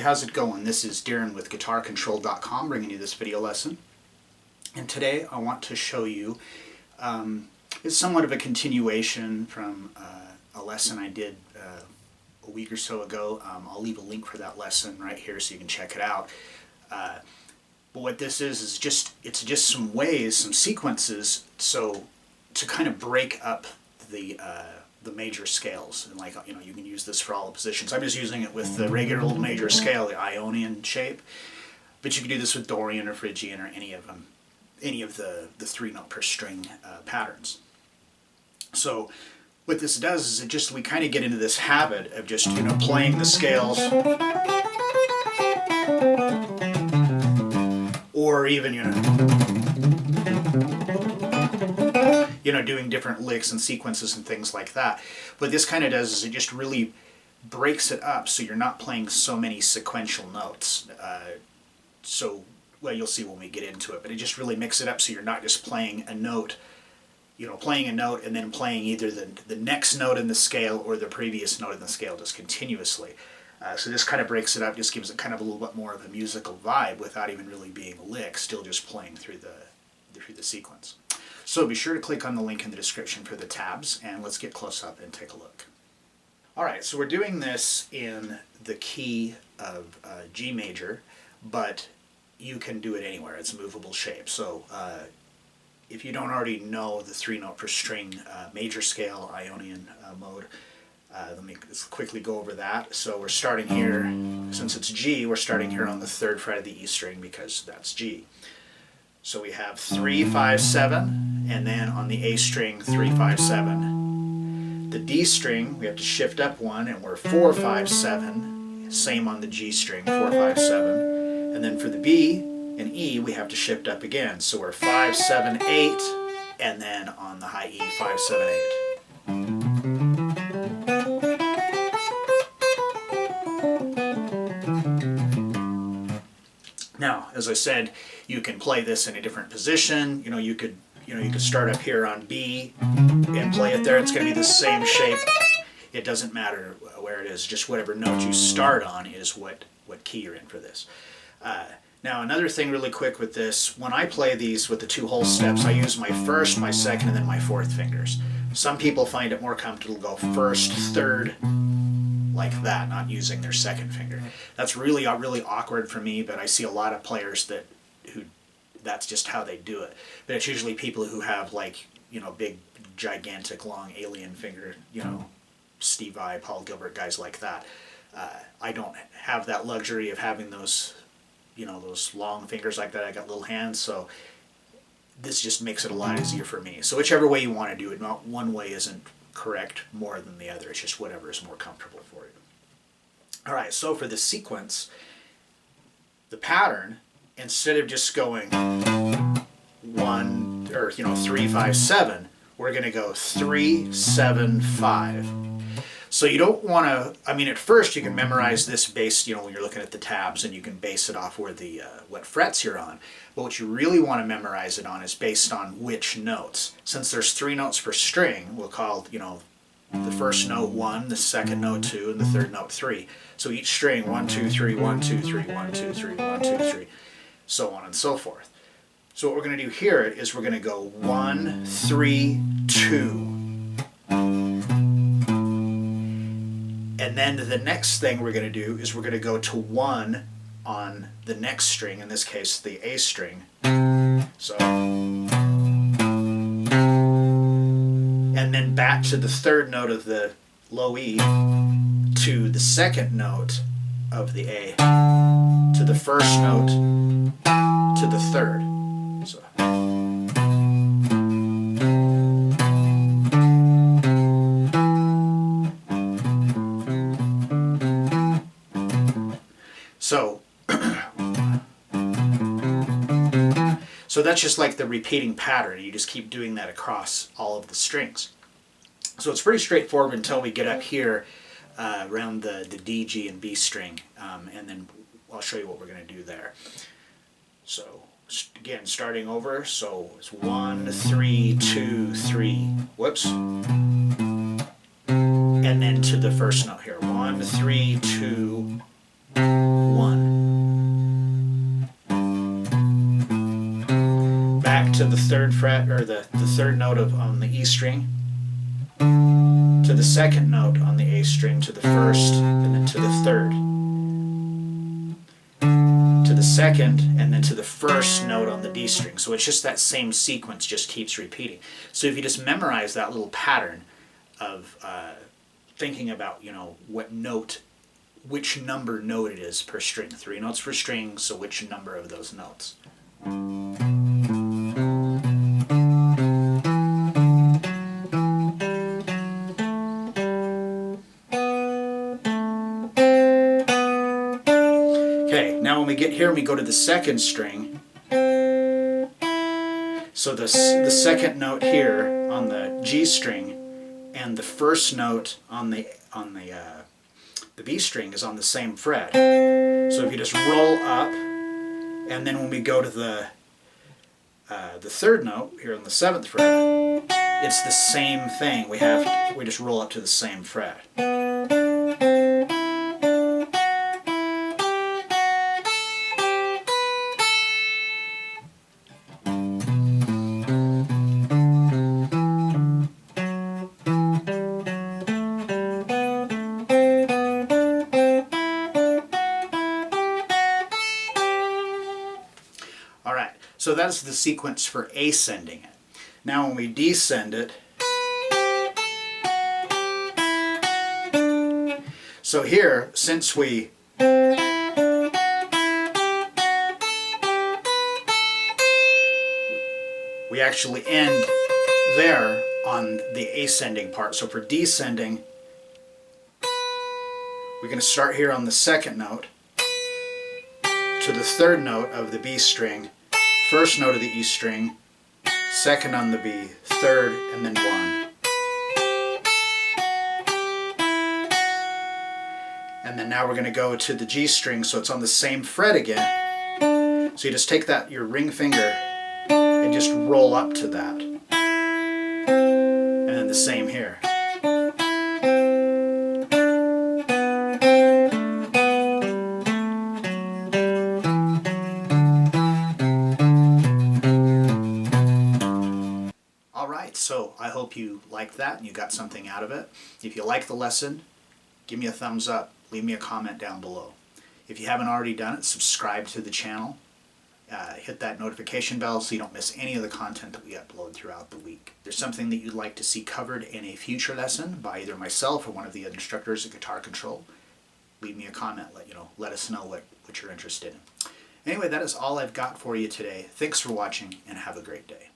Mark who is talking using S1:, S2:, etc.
S1: how's it going? This is Darrin with GuitarControl.com bringing you this video lesson. And today I want to show you, it's somewhat of a continuation from a lesson I did a week or so ago. I'll leave a link for that lesson right here so you can check it out. But what this is just, it's just some ways, some sequences, so to kind of break up the major scales. And like, you know, you can use this for all the positions. I'm just using it with the regular old major scale, the Ionian shape. But you can do this with Dorian or Phrygian or any of them, any of the 3-note per string patterns. So what this does is it just, we kind of get into this habit of just, you know, playing the scales, or even, doing different licks and sequences and things like that. What this kind of does is it just really breaks it up so you're not playing so many sequential notes. Well, you'll see when we get into it, but it just really mixes it up so you're not just playing a note, playing a note and then playing either the next note in the scale or the previous note in the scale just continuously. So this kind of breaks it up, just gives it kind of a little bit more of a musical vibe without even really being a lick, still just playing through the sequence. So be sure to click on the link in the description for the tabs, and let's get close up and take a look. Alright, so we're doing this in the key of G major, but you can do it anywhere. It's a movable shape. So if you don't already know the 3-note per string major scale Ionian mode, let me just quickly go over that. So we're starting here, since it's G, we're starting here on the 3rd fret of the E string because that's G. So we have 3, 5, 7, and then on the A string 3, 5, 7. The D string we have to shift up 1, and we're 4, 5, 7. Same on the G string, 4, 5, 7. And then for the B and E we have to shift up again. So we're 5, 7, 8, and then on the high E 5, 7, 8. Now, as I said, you can play this in a different position. You could start up here on B and play it there. It's going to be the same shape. It doesn't matter where it is. Just whatever note you start on is what key you're in for this. Now, another thing really quick with this, when I play these with the 2 whole steps, I use my 1st, my 2nd, and then my 4th fingers. Some people find it more comfortable to go 1st, 3rd, like that, not using their 2nd finger. That's really awkward for me, but I see a lot of players who that's just how they do it. But it's usually people who have, like, big, gigantic, long alien finger, Steve Vai, Paul Gilbert, guys like that. I don't have that luxury of having those, those long fingers like that. I got little hands, so this just makes it a lot easier for me. So whichever way you want to do it, not one way isn't correct more than the other. It's just whatever is more comfortable for you. Alright, so for the sequence, the pattern, instead of just going 1 or 3, 5, 7, we're going to go 3, 7, 5. So you don't want to, at first you can memorize this based, when you're looking at the tabs, and you can base it off where the what frets you're on. But what you really want to memorize it on is based on which notes. Since there's 3 notes per string, we'll call, the first note 1, the second note 2, and the third note 3. So each string 1, 2, 3, 1, 2, 3, 1, 2, 3, 1, 2, 3, so on and so forth. So what we're going to do here is we're going to go 1, 3, 2. And then the next thing we're going to do is we're going to go to 1 on the next string, in this case the A string. So, and then back to the 3rd note of the low E, to the 2nd note of the A, to the 1st note, to the 3rd. So that's just like the repeating pattern. You just keep doing that across all of the strings. So it's pretty straightforward until we get up here around the D, G, and B string, and then I'll show you what we're going to do there. So again, starting over, so it's 1, 3, 2, 3, whoops, and then to the first note here, 1, 3, 2, 1. Back to the 3rd fret, or the 3rd note on the E string, to the 2nd note on the A string, to the 1st, and then to the 3rd, to the 2nd, and then to the 1st note on the D string. So it's just that same sequence just keeps repeating. So if you just memorize that little pattern of thinking about, what note, which number note it is per string. 3 notes per string, so which number of those notes. Okay, now when we get here and we go to the 2nd string, so the 2nd note here on the G string and the 1st note on the B string is on the same fret. So if you just roll up, and then when we go to the 3rd note here on the 7th fret, it's the same thing. We just roll up to the same fret. Alright, so that's the sequence for ascending it. Now when we descend it, so here, since we actually end there on the ascending part. So for descending, we're going to start here on the 2nd note, to the 3rd note of the B string, 1st note of the E string, 2nd on the B, 3rd, and then 1. And then now we're going to go to the G string, so it's on the same fret again. So you just take your ring finger and just roll up to that. And then the same here. So I hope you liked that and you got something out of it. If you like the lesson, give me a thumbs up, leave me a comment down below. If you haven't already done it, subscribe to the channel, hit that notification bell so you don't miss any of the content that we upload throughout the week. If there's something that you'd like to see covered in a future lesson by either myself or one of the instructors at Guitar Control, leave me a comment, let us know what you're interested in. Anyway, that is all I've got for you today. Thanks for watching and have a great day.